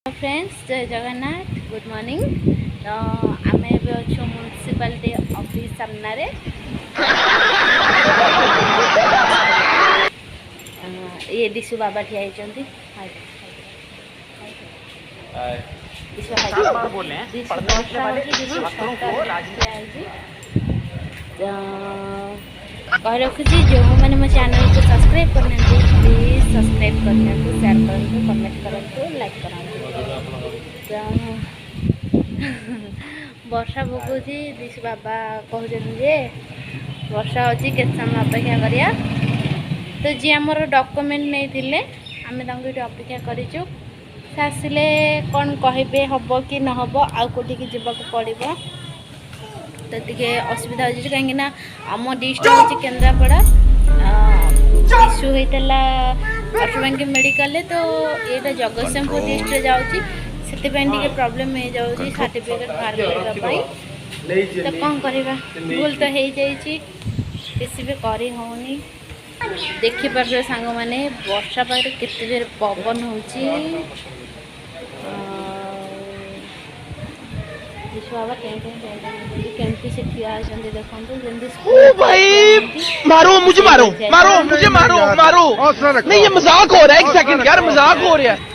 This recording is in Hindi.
फ्रेंड्स जय जगन्नाथ गुड मॉर्निंग। तो आम अच्छु म्यूनिसिपालिटी ऑफिस सामने ये दिशु बाबा ठिया होती कह रखुची जो मैंने मो चैनल को सब्सक्राइब करना प्लीज सब्सक्राइब करने को शेयर करूँ कमेंट करूँ लाइक करूँ। वर्षा पकाउची दिशु बाबा कहते जे वर्षा अच्छी के समय अपेक्षा करिया तो जी आमर डॉक्यूमेंट नहीं आम अपेक्षा करूँ से आसिले कौन कहे हम कि न हम आउ कौटी जावाक पड़ो तो टे असुविधा हो कहीं आम डिस्ट्रिक्ट हूँ केन्द्रापड़ा इश्यू होता अटोमेटिक मेडिकल तो ये जगतसिंहपुर डिस्ट्रिक्ट जाऊँगी से प्रॉब्लम हो जाऊँगी सर्टिफिकेट बाहर करने तो कौन करवा भूल तो हो जाइए किसी भी कर होनी देखिपारे सांग मैंने वर्षा पाखे केते जोर पवन हो बाबा केमती से ठिया देखो भाई मारो मुझे मारो मारो मुझे मारो मारो नहीं ये मजाक हो रहा है एक सेकंड यार मजाक हो रहा है।